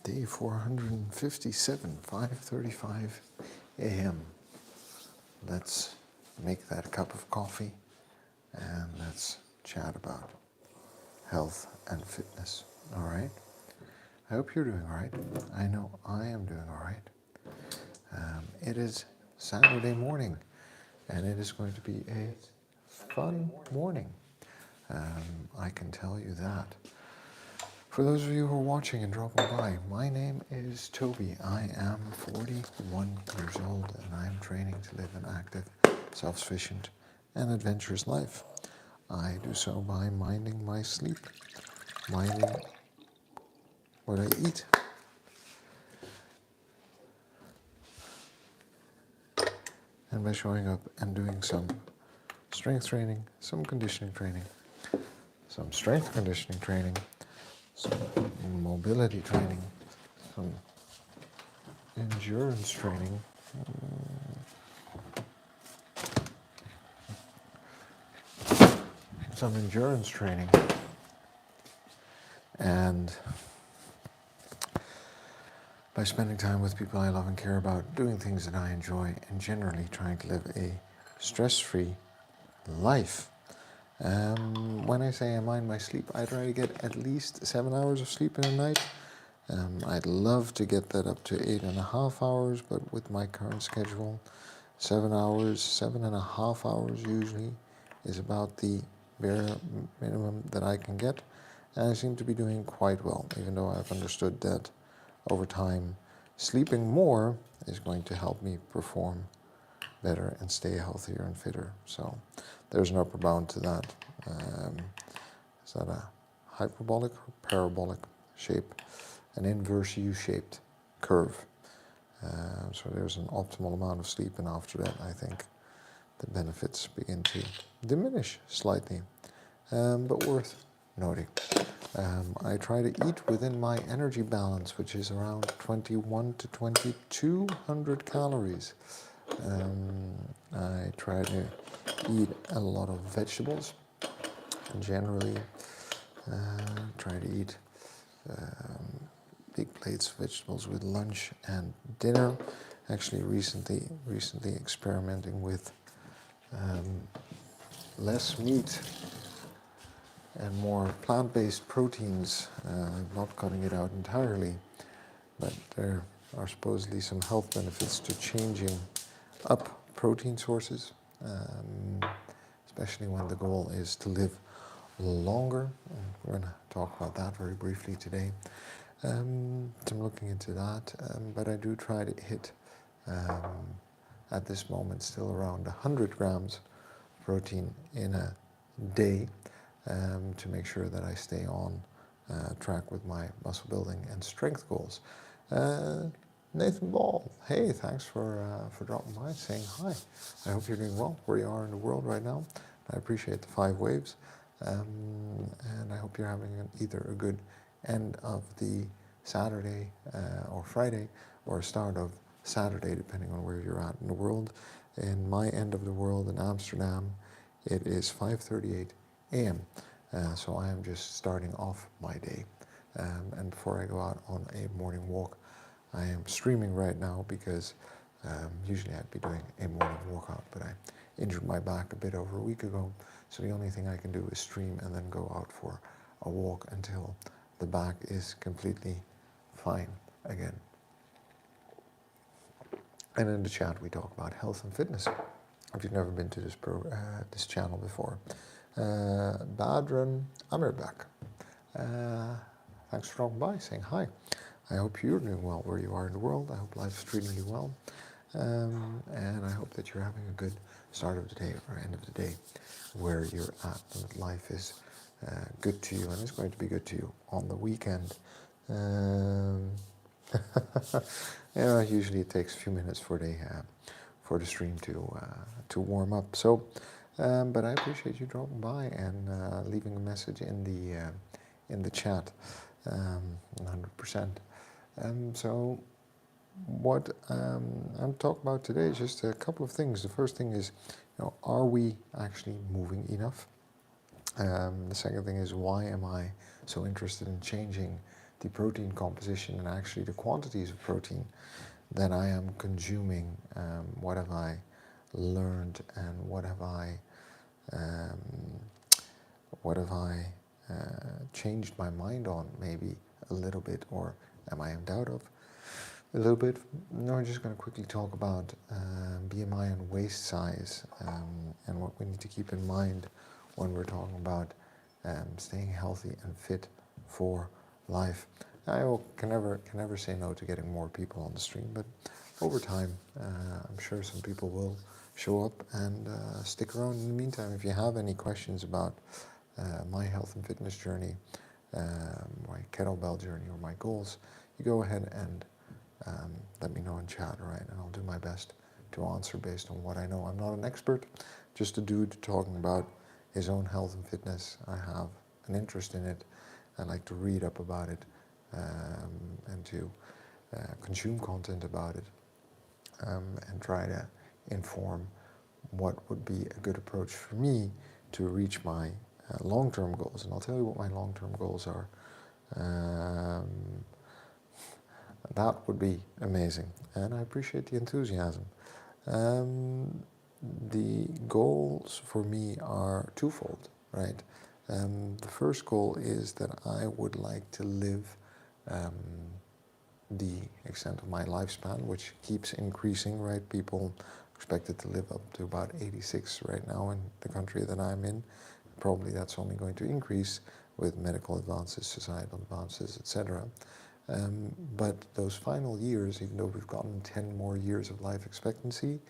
Day 457, 5:35 a.m. Let's make that cup of coffee and let's chat about health and fitness. All right? I hope you're doing all right. I know I am doing all right. It is Saturday morning, and it is going to be a fun morning. I can tell you that. For those of you who are watching and dropping by, my name is Toby. I am 41 years old, and I am training to live an active, self-sufficient, and adventurous life. I do so by minding my sleep, minding what I eat, and by showing up and doing some strength training, some conditioning training, some strength conditioning training, some mobility training, some endurance training, and by spending time with people I love and care about, doing things that I enjoy, and generally trying to live a stress-free life. When I say I mind my sleep, I try to get at least 7 hours of sleep in a night. I'd love to get that up to 8.5 hours, but with my current schedule, 7 hours, 7.5 hours usually is about the bare minimum that I can get. And I seem to be doing quite well, even though I've understood that over time, sleeping more is going to help me perform better and stay healthier and fitter. So there's an upper bound to that. Is that a hyperbolic or parabolic shape? An inverse U-shaped curve. So there's an optimal amount of sleep, and after that I think the benefits begin to diminish slightly, but worth noting. I try to eat within my energy balance, which is around 21 to 2200 calories. I try to eat a lot of vegetables, and generally try to eat big plates of vegetables with lunch and dinner. Actually, recently experimenting with less meat and more plant-based proteins, not cutting it out entirely, but there are supposedly some health benefits to changing up protein sources, especially when the goal is to live longer. We're going to talk about that very briefly today. So I'm looking into that, but I do try to hit, at this moment, still around 100 grams of protein in a day, to make sure that I stay on track with my muscle building and strength goals. Nathan Ball, hey, thanks for dropping by, saying hi. I hope you're doing well where you are in the world right now. I appreciate the 5 waves, and I hope you're having either a good end of the Saturday or Friday, or start of Saturday, depending on where you're at in the world. In my end of the world in Amsterdam, it is 5:38 a.m. So I am just starting off my day. And before I go out on a morning walk, I am streaming right now because usually I'd be doing a morning workout, but I injured my back a bit over a week ago. So the only thing I can do is stream and then go out for a walk until the back is completely fine again. And in the chat we talk about health and fitness. If you've never been to this channel before, Badran Amirbek, thanks for dropping by, saying hi. I hope you're doing well where you are in the world. I hope life's treating you well, and I hope that you're having a good start of the day or end of the day where you're at, and that life is good to you and is going to be good to you on the weekend. Yeah, usually it takes a few minutes for the stream to warm up. So, but I appreciate you dropping by and leaving a message in the chat, 100%. So, what I'm talking about today is just a couple of things. The first thing is, are we actually moving enough? The second thing is, why am I so interested in changing the protein composition and actually the quantities of protein that I am consuming. What have I learned, and um, what have I changed my mind on, maybe a little bit, or am I in doubt of a little bit? No, we're just going to quickly talk about BMI and waist size, and what we need to keep in mind when we're talking about staying healthy and fit for life. Can never say no to getting more people on the stream, but over time, I'm sure some people will show up and stick around. In the meantime, if you have any questions about my health and fitness journey, my kettlebell journey, or my goals, you go ahead and let me know in chat, all right? And I'll do my best to answer based on what I know. I'm not an expert, just a dude talking about his own health and fitness. I have an interest in it. I like to read up about it, and to consume content about it, and try to inform what would be a good approach for me to reach my long-term goals. And I'll tell you what my long-term goals are. That would be amazing, and I appreciate the enthusiasm. The goals for me are twofold, right? The first goal is that I would like to live the extent of my lifespan, which keeps increasing, right? People expected to live up to about 86 right now in the country that I'm in. Probably that's only going to increase with medical advances, societal advances, etc. But those final years, even though we've gotten 10 more years of life expectancy,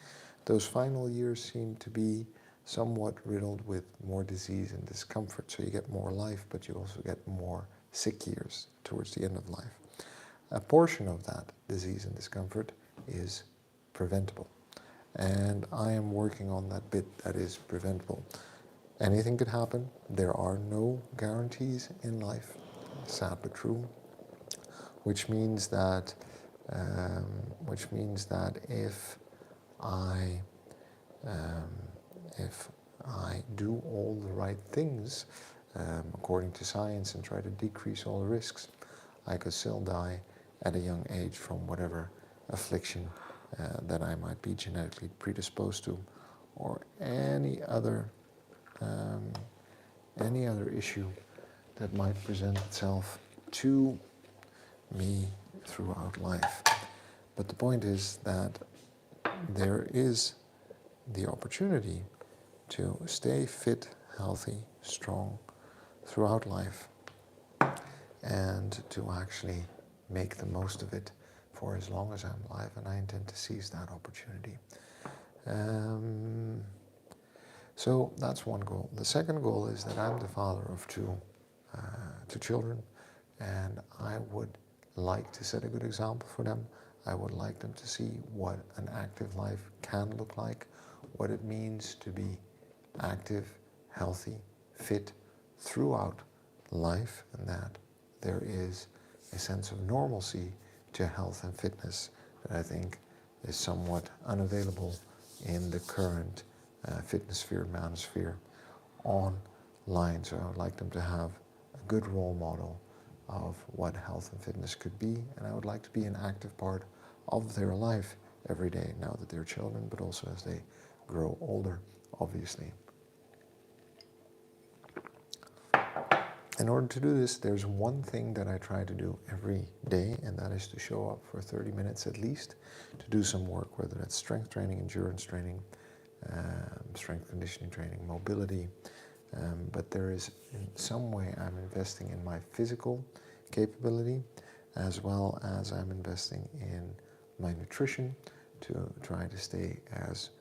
those final years seem to be somewhat riddled with more disease and discomfort. So you get more life, but you also get more sick years towards the end of life. A portion of that disease and discomfort is preventable. And I am working on that bit that is preventable. Anything could happen. There are no guarantees in life, sad but true. Which means that if I do all the right things according to science and try to decrease all the risks, I could still die at a young age from whatever affliction that I might be genetically predisposed to, or any other issue that might present itself to me throughout life. But the point is that there is the opportunity to stay fit, healthy, strong throughout life, and to actually make the most of it for as long as I'm alive, and I intend to seize that opportunity. So that's one goal. The second goal is that I'm the father of two children, and I would like to set a good example for them. I would like them to see what an active life can look like, what it means to be active, healthy, fit throughout life, and that there is a sense of normalcy to health and fitness that I think is somewhat unavailable in the current fitness sphere, manosphere online. So I would like them to have a good role model of what health and fitness could be, and I would like to be an active part of their life every day, now that they're children, but also as they grow older, obviously. In order to do this, there's one thing that I try to do every day, and that is to show up for 30 minutes at least to do some work, whether that's strength training, endurance training, strength conditioning training, mobility. But there is, in some way, I'm investing in my physical capability, as well as I'm investing in my nutrition to try to stay as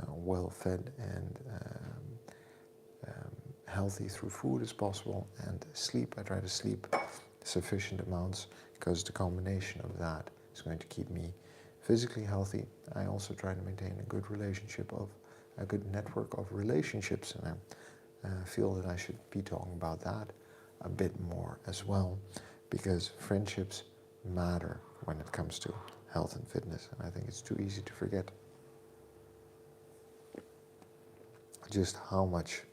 well-fed and healthy through food as possible. And sleep, I try to sleep sufficient amounts, because the combination of that is going to keep me physically healthy. I also try to maintain a good network of relationships, and I feel that I should be talking about that a bit more as well, because friendships matter when it comes to health and fitness, and I think it's too easy to forget just how much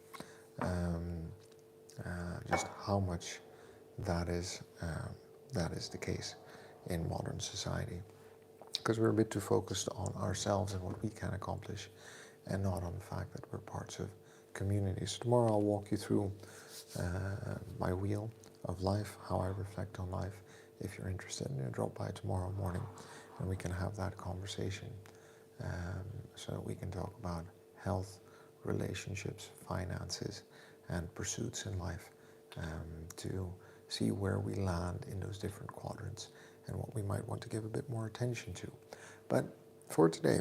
that is that is the case in modern society, because we're a bit too focused on ourselves and what we can accomplish, and not on the fact that we're parts of communities. So tomorrow I'll walk you through my wheel of life, how I reflect on life. If you're interested, drop by tomorrow morning and we can have that conversation, so that we can talk about health, relationships, finances, and pursuits in life, to see where we land in those different quadrants and what we might want to give a bit more attention to. But for today,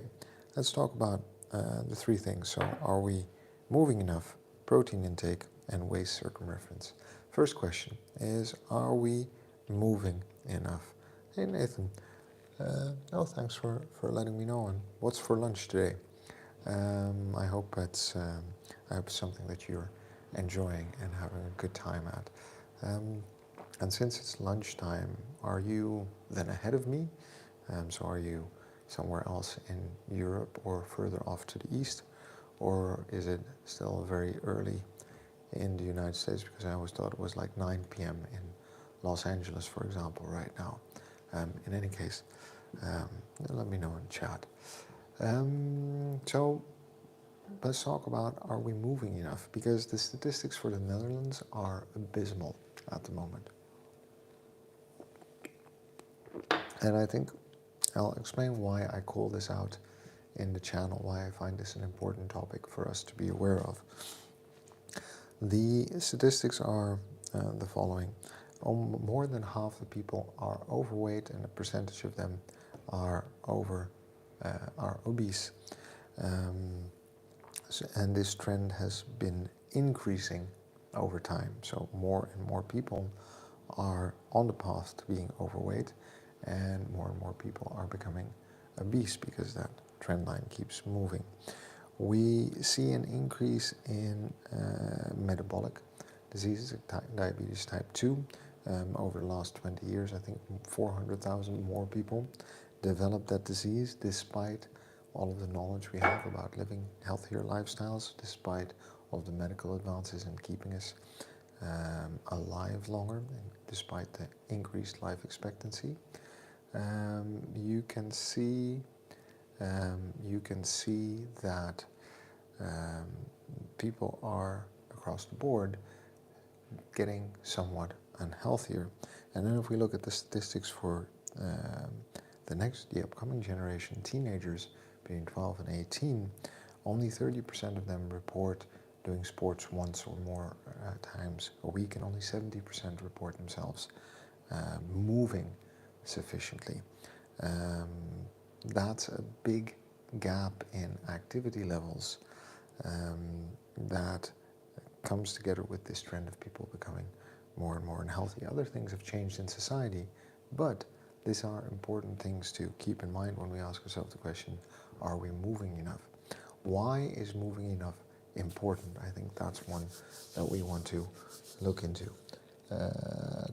let's talk about the three things. So, are we moving enough? Protein intake and waist circumference. First question is, are we moving enough? Hey Nathan, thanks for letting me know. And what's for lunch today? I hope it's something that you're enjoying and having a good time at. And since it's lunchtime, are you then ahead of me? So are you somewhere else in Europe or further off to the east? Or is it still very early in the United States? Because I always thought it was like 9 p.m. in Los Angeles, for example, right now. In any case, let me know in chat. So let's talk about, are we moving enough? Because the statistics for the Netherlands are abysmal at the moment. And I think I'll explain why I call this out in the channel, why I find this an important topic for us to be aware of. The statistics are the following. More than half the people are overweight, and a percentage of them are obese. And this trend has been increasing over time. So more and more people are on the path to being overweight, and more people are becoming obese because that trend line keeps moving. We see an increase in metabolic diseases, diabetes type 2. Over the last 20 years, I think 400,000 more people developed that disease, despite all of the knowledge we have about living healthier lifestyles, despite all of the medical advances in keeping us alive longer, and despite the increased life expectancy. You can see that people are across the board getting somewhat unhealthier. And then if we look at the statistics for the upcoming generation, teenagers between 12 and 18, only 30% of them report doing sports once or more times a week, and only 70% report themselves moving sufficiently. That's a big gap in activity levels that comes together with this trend of people becoming more and more unhealthy. Other things have changed in society, but these are important things to keep in mind when we ask ourselves the question, are we moving enough? Why is moving enough important? I think that's one that we want to look into.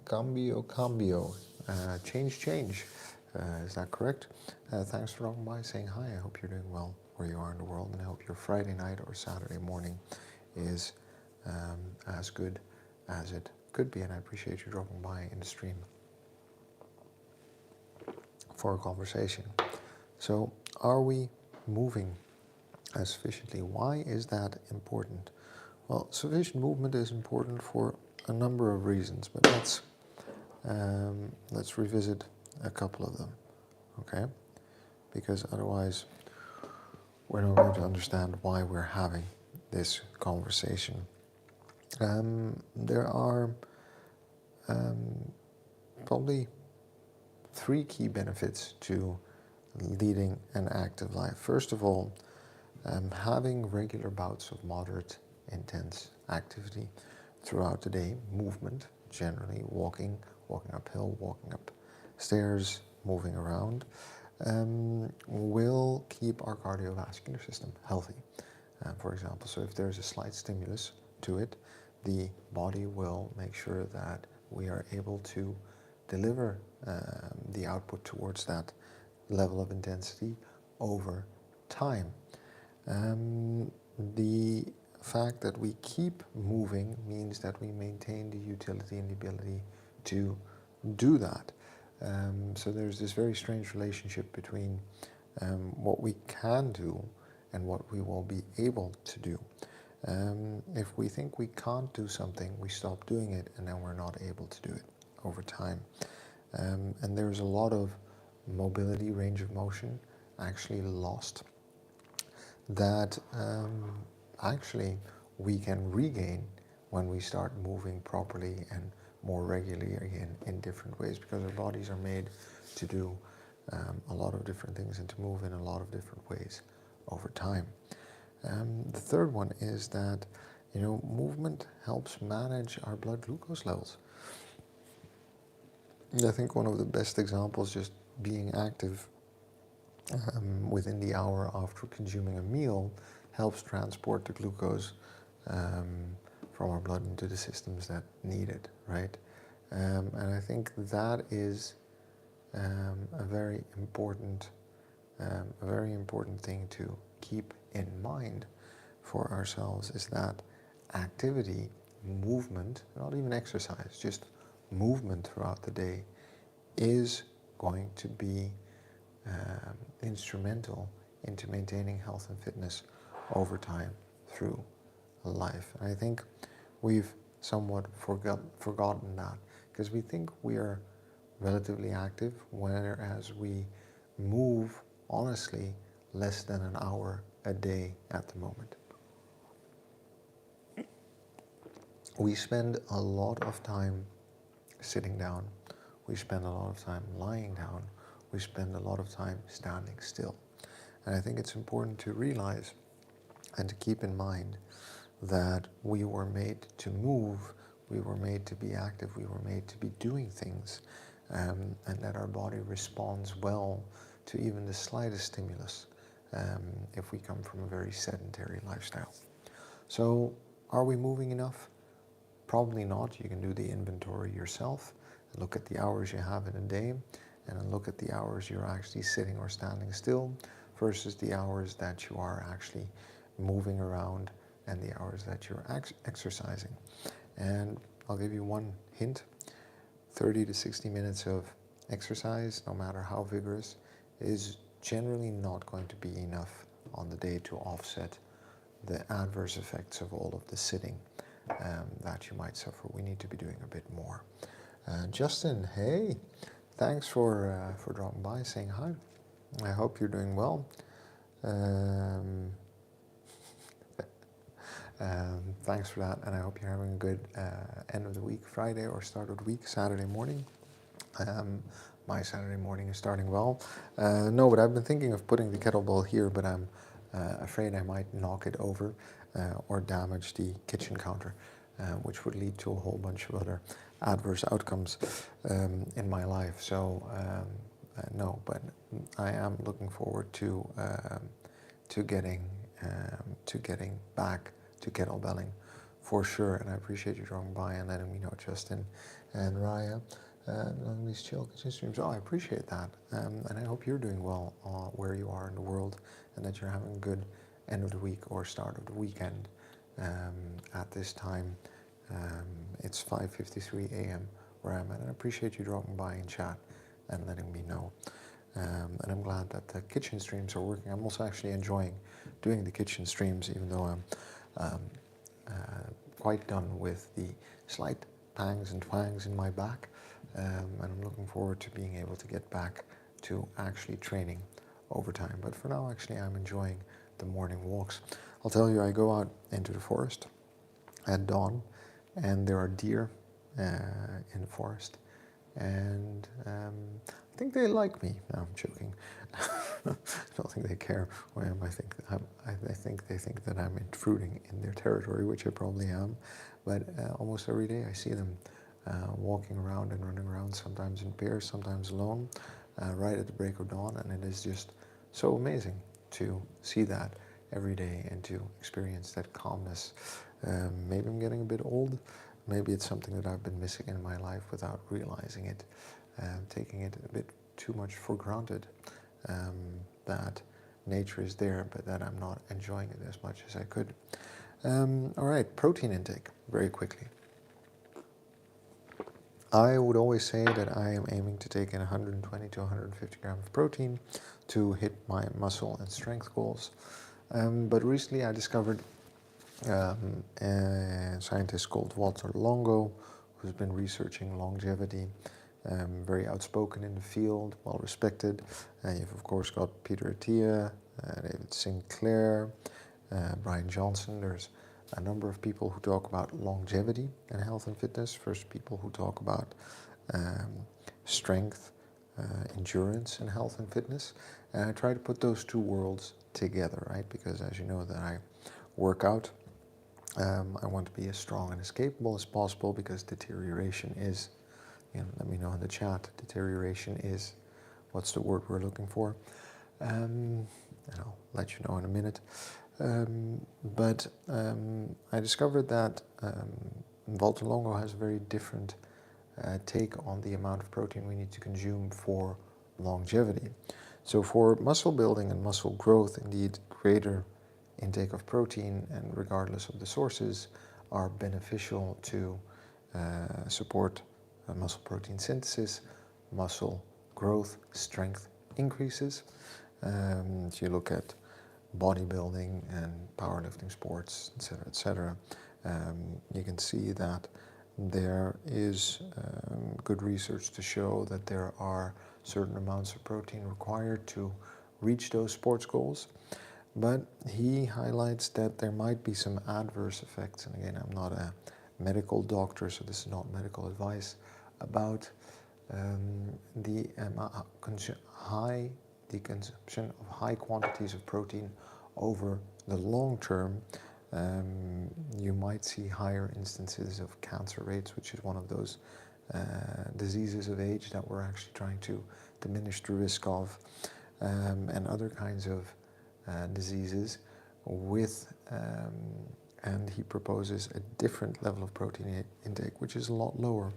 Cambio, change. Is that correct? Thanks for dropping by, saying hi. I hope you're doing well where you are in the world, and I hope your Friday night or Saturday morning is as good as it could be, and I appreciate you dropping by in the stream for a conversation. So, are we moving sufficiently? Why is that important? Well, sufficient movement is important for a number of reasons, but let's revisit a couple of them, okay? Because otherwise we're not going to understand why we're having this conversation. There are probably 3 key benefits to leading an active life. First of all, having regular bouts of moderate, intense activity throughout the day, movement, generally walking uphill, walking up stairs, moving around, will keep our cardiovascular system healthy. For example, so if there's a slight stimulus to it, the body will make sure that we are able to deliver the output towards that level of intensity over time. The fact that we keep moving means that we maintain the utility and the ability to do that. So there's this very strange relationship between what we can do and what we will be able to do. If we think we can't do something, we stop doing it, and then we're not able to do it over time. And there's a lot of mobility, range of motion actually lost that actually we can regain when we start moving properly and more regularly in different ways, because our bodies are made to do a lot of different things and to move in a lot of different ways over time. The third one is that, movement helps manage our blood glucose levels. I think one of the best examples, just being active within the hour after consuming a meal, helps transport the glucose from our blood into the systems that need it, right? And I think that is a very important thing to keep in mind for ourselves, is that activity, movement, not even exercise, just movement throughout the day is going to be instrumental into maintaining health and fitness over time through life. And I think we've somewhat forgotten that, because we think we are relatively active, whereas we move, honestly, less than an hour a day at the moment. We spend a lot of time sitting down, we spend a lot of time lying down, we spend a lot of time standing still. And I think it's important to realize and to keep in mind that we were made to move, we were made to be active, we were made to be doing things, and that our body responds well to even the slightest stimulus if we come from a very sedentary lifestyle. So, are we moving enough? Probably not. You can do the inventory yourself, look at the hours you have in a day, and then look at the hours you're actually sitting or standing still versus the hours that you are actually moving around and the hours that you're exercising. And I'll give you one hint: 30 to 60 minutes of exercise, no matter how vigorous, is generally not going to be enough on the day to offset the adverse effects of all of the sitting that you might suffer. We need to be doing a bit more. Justin, hey, thanks for dropping by, saying hi. I hope you're doing well. Thanks for that, and I hope you're having a good end of the week, Friday, or start of the week, Saturday morning. My Saturday morning is starting well. No, but I've been thinking of putting the kettlebell here, but I'm afraid I might knock it over or damage the kitchen counter, which would lead to a whole bunch of other adverse outcomes in my life. So no, but I am looking forward to getting back to kettlebelling for sure. And I appreciate you dropping by and letting me know, Justin and Raya. On these chill kitchen streams. Oh, I appreciate that. And I hope you're doing well where you are in the world, and that you're having a good end of the week or start of the weekend at this time. It's 5:53 a.m. where I'm at, and I appreciate you dropping by in chat and letting me know. And I'm glad that the kitchen streams are working. I'm also actually enjoying doing the kitchen streams, even though I'm quite done with the slight pangs and twangs in my back. And I'm looking forward to being able to get back to actually training over time. But for now, actually, I'm enjoying the morning walks. I'll tell you, I go out into the forest at dawn, and there are deer in the forest, and I think they like me. No, I'm joking. I don't think they care where I am. I think they think that I'm intruding in their territory, which I probably am. But almost every day I see them walking around and running around, sometimes in pairs, sometimes alone, right at the break of dawn. And it is just so amazing to see that every day and to experience that calmness. Maybe I'm getting a bit old. Maybe it's something that I've been missing in my life without realizing it, taking it a bit too much for granted, that nature is there, but that I'm not enjoying it as much as I could. All right, protein intake, very quickly. I would always say that I am aiming to take in 120 to 150 grams of protein to hit my muscle and strength goals. But recently I discovered a scientist called Walter Longo, who's been researching longevity, very outspoken in the field, well respected. You've of course got Peter Attia, David Sinclair, Brian Johnson. There's a number of people who talk about longevity and health and fitness. First, people who talk about strength, endurance, and health and fitness. And I try to put those two worlds together, right? Because as you know that I work out, I want to be as strong and as capable as possible, because deterioration is, let me know in the chat, deterioration is, what's the word we're looking for? And I'll let you know in a minute. But I discovered that Walter Longo has a very different take on the amount of protein we need to consume for longevity. So for muscle building and muscle growth, indeed, greater intake of protein, and regardless of the sources, are beneficial to support muscle protein synthesis, muscle growth, strength increases. If you look at bodybuilding and powerlifting sports, etc., you can see that there is good research to show that there are certain amounts of protein required to reach those sports goals. But he highlights that there might be some adverse effects, and again, I'm not a medical doctor, so this is not medical advice, about the consumption of high quantities of protein over the long term. You might see higher instances of cancer rates, which is one of those diseases of age that we're actually trying to diminish the risk of, and other kinds of diseases with, and he proposes a different level of protein intake, which is a lot lower.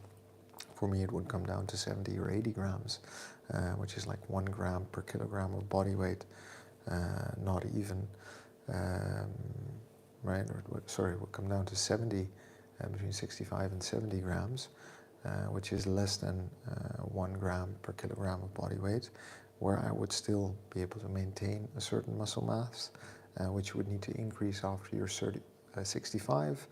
For me, it would come down to 70 or 80 grams, which is like 1 gram per kilogram of body weight, not even, right? Sorry, it would come down to 70, between 65 and 70 grams, which is less than 1 gram per kilogram of body weight, where I would still be able to maintain a certain muscle mass, which would need to increase after you're 65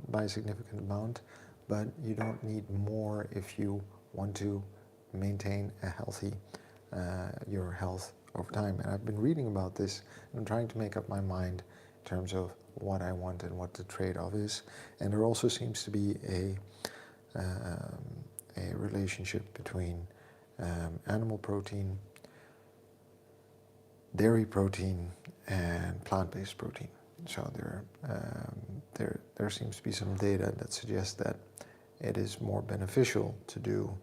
by a significant amount, but you don't need more if you want to maintain a healthy, your health over time. And I've been reading about this, and I'm trying to make up my mind in terms of what I want and what the trade-off is. And there also seems to be a relationship between animal protein, dairy protein, and plant-based protein. So there seems to be some data that suggests that it is more beneficial to do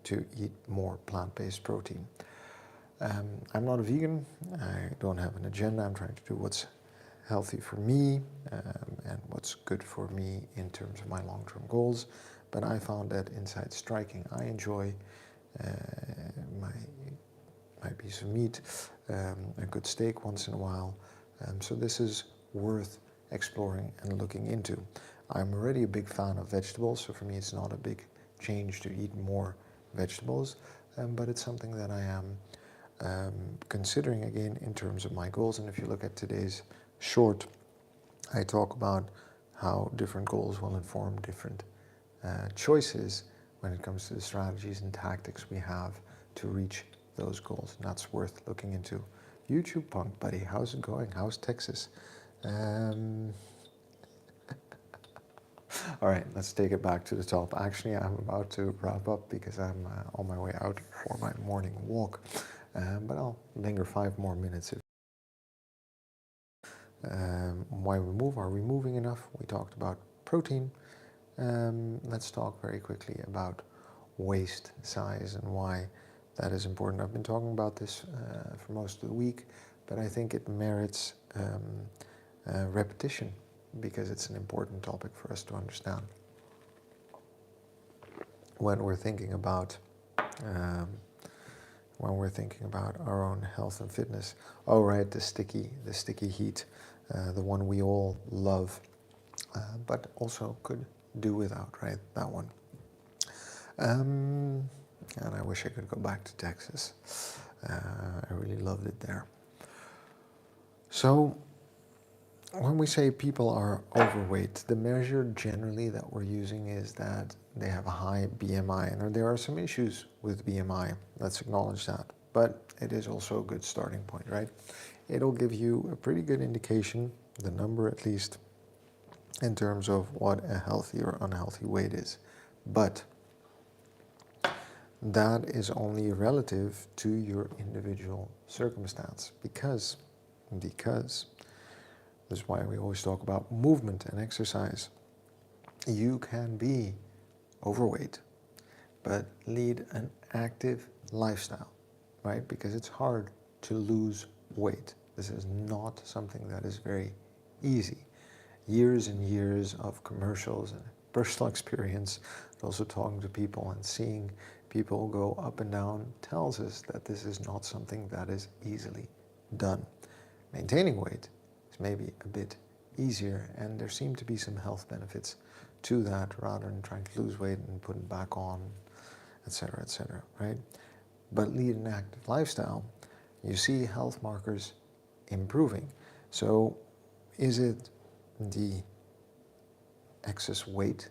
to eat more plant-based protein. I'm not a vegan. I don't have an agenda. I'm trying to do what's healthy for me and what's good for me in terms of my long-term goals. But I found that inside striking, I enjoy my piece of meat, a good steak once in a while. So this is worth exploring and looking into. I'm already a big fan of vegetables, so for me it's not a big change to eat more vegetables, but it's something that I am considering again in terms of my goals. And if you look at today's short, I talk about how different goals will inform different choices when it comes to the strategies and tactics we have to reach those goals. And that's worth looking into. YouTube Punk, buddy, how's it going? How's Texas? All right, let's take it back to the top. Actually, I'm about to wrap up because I'm on my way out for my morning walk, but I'll linger 5 more minutes. Why we move? Are we moving enough? We talked about protein. Let's talk very quickly about waist size and why that is important. I've been talking about this for most of the week, but I think it merits repetition because it's an important topic for us to understand when we're thinking about our own health and fitness. Oh, right, the sticky heat, the one we all love, but also could do without, right? That one. And I wish I could go back to Texas. I really loved it there. So when we say people are overweight, the measure generally that we're using is that they have a high BMI. And there are some issues with BMI, let's acknowledge that. But it is also a good starting point, right? It'll give you a pretty good indication, the number at least, in terms of what a healthy or unhealthy weight is. But that is only relative to your individual circumstance because this is why we always talk about movement and exercise. You can be overweight, but lead an active lifestyle, right? Because it's hard to lose weight. This is not something that is very easy. Years and years of commercials and personal experience, also talking to people and seeing people go up and down tells us that this is not something that is easily done. Maintaining weight is maybe a bit easier, and there seem to be some health benefits to that rather than trying to lose weight and put it back on, etc., right? But lead an active lifestyle, you see health markers improving. So is it the excess weight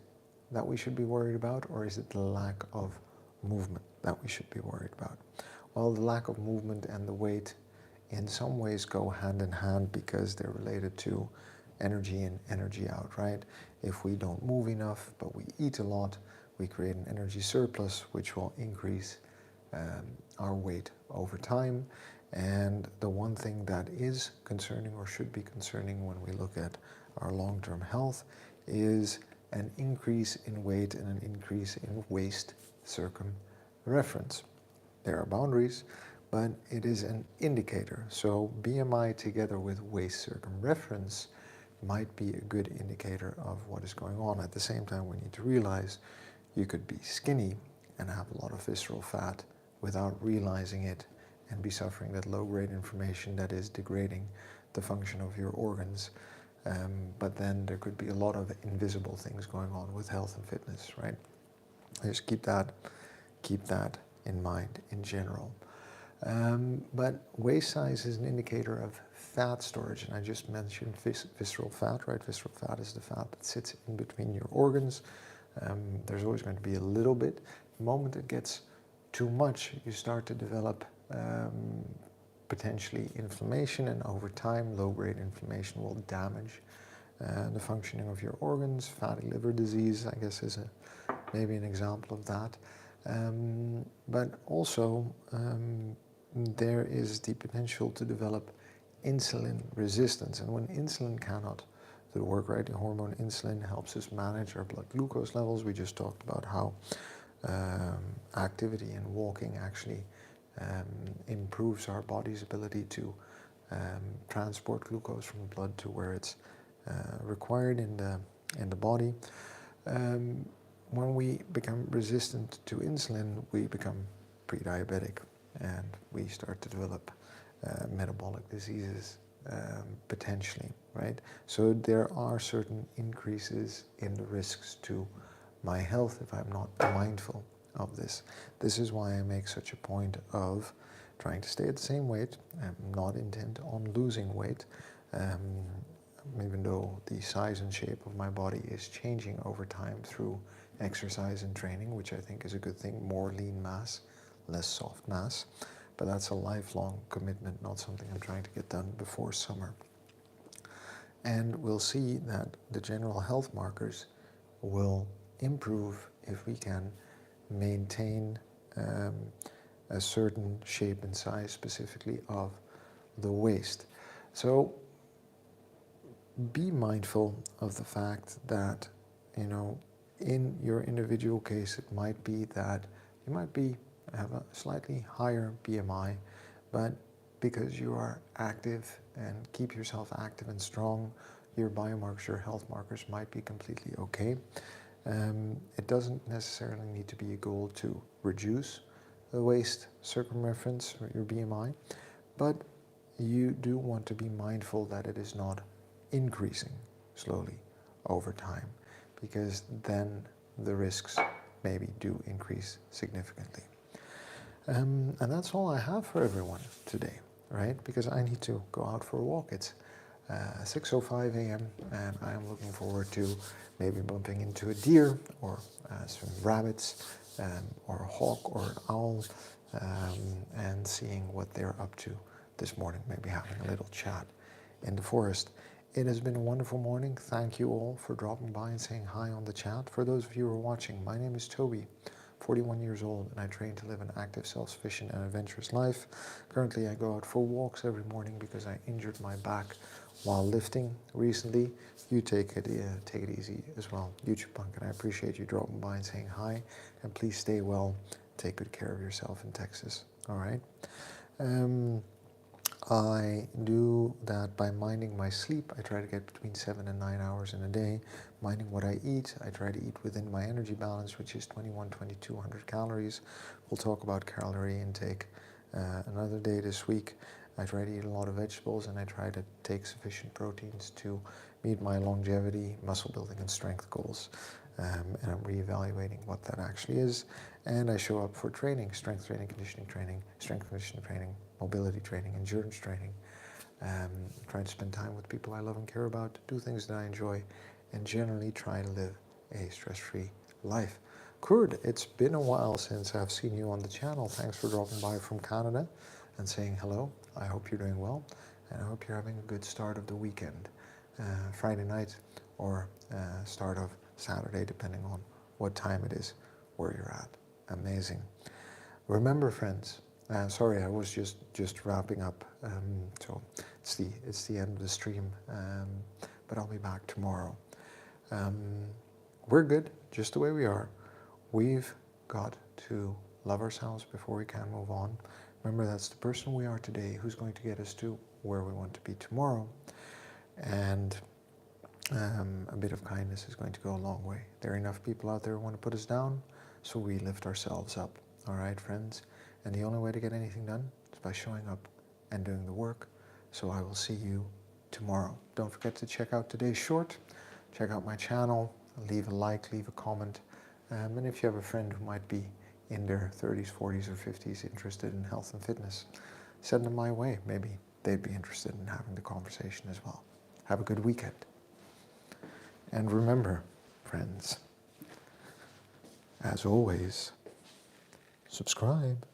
that we should be worried about, or is it the lack of movement that we should be worried about? Well, the lack of movement and the weight in some ways go hand in hand because they're related to energy in, energy out, right? If we don't move enough, but we eat a lot, we create an energy surplus, which will increase our weight over time. And the one thing that is concerning, or should be concerning, when we look at our long-term health is an increase in weight and an increase in waist circumreference. There are boundaries, but it is an indicator. So BMI together with waist circumreference might be a good indicator of what is going on. At the same time, we need to realize you could be skinny and have a lot of visceral fat without realizing it and be suffering that low-grade inflammation that is degrading the function of your organs. But then there could be a lot of invisible things going on with health and fitness, right? Just keep that in mind in general. But waist size is an indicator of fat storage, and I just mentioned visceral fat, right? Visceral fat is the fat that sits in between your organs. There's always going to be a little bit. The moment it gets too much, you start to develop potentially inflammation, and over time, low-grade inflammation will damage the functioning of your organs. Fatty liver disease, I guess, is maybe an example of that. But also, there is the potential to develop insulin resistance. And when insulin cannot do the work, right, the hormone insulin helps us manage our blood glucose levels. We just talked about how activity and walking actually improves our body's ability to transport glucose from the blood to where it's required in the body. When we become resistant to insulin, we become pre-diabetic and we start to develop metabolic diseases potentially, right? So there are certain increases in the risks to my health if I'm not mindful of this. This is why I make such a point of trying to stay at the same weight. I'm not intent on losing weight, even though the size and shape of my body is changing over time through exercise and training, which I think is a good thing. More lean mass, less soft mass. But that's a lifelong commitment, not something I'm trying to get done before summer. And we'll see that the general health markers will improve if we can maintain a certain shape and size, specifically of the waist. So be mindful of the fact that, you know, in your individual case, it might be that you might have a slightly higher BMI, but because you are active and keep yourself active and strong, your biomarkers, your health markers might be completely okay. It doesn't necessarily need to be a goal to reduce the waist circumference or your BMI, but you do want to be mindful that it is not increasing slowly over time, because then the risks maybe do increase significantly. And that's all I have for everyone today, right? Because I need to go out for a walk. It's 6:05 a.m. and I am looking forward to maybe bumping into a deer or some rabbits or a hawk or an owl and seeing what they're up to this morning, maybe having a little chat in the forest. It has been a wonderful morning. Thank you all for dropping by and saying hi on the chat. For those of you who are watching, my name is Toby, 41 years old, and I train to live an active, self-sufficient and adventurous life. Currently, I go out for walks every morning because I injured my back while lifting recently. You take it easy as well, YouTube Punk, and I appreciate you dropping by and saying hi. And please stay well. Take good care of yourself in Texas. All right. I do that by minding my sleep. I try to get between 7 and 9 hours in a day. Minding what I eat. I try to eat within my energy balance, which is 2200 calories. We'll talk about calorie intake another day this week. I try to eat a lot of vegetables, and I try to take sufficient proteins to meet my longevity, muscle building, and strength goals. And I'm reevaluating what that actually is. And I show up for training, strength training, conditioning training, strength conditioning training, mobility training, endurance training. Try to spend time with people I love and care about, do things that I enjoy, and generally try to live a stress-free life. Kurt, it's been a while since I've seen you on the channel. Thanks for dropping by from Canada and saying hello. I hope you're doing well, and I hope you're having a good start of the weekend, Friday night or start of Saturday, depending on what time it is where you're at. Amazing. Remember, friends, sorry, I was just wrapping up, so it's the end of the stream, but I'll be back tomorrow. We're good just the way we are. We've got to love ourselves before we can move on. Remember, that's the person we are today who's going to get us to where we want to be tomorrow. And a bit of kindness is going to go a long way. There are enough people out there who want to put us down, so we lift ourselves up. All right, friends? And the only way to get anything done is by showing up and doing the work. So I will see you tomorrow. Don't forget to check out today's short. Check out my channel. Leave a like, leave a comment. And if you have a friend who might be in their 30s, 40s, or 50s interested in health and fitness, send them my way. Maybe they'd be interested in having the conversation as well. Have a good weekend. And remember, friends, as always, subscribe.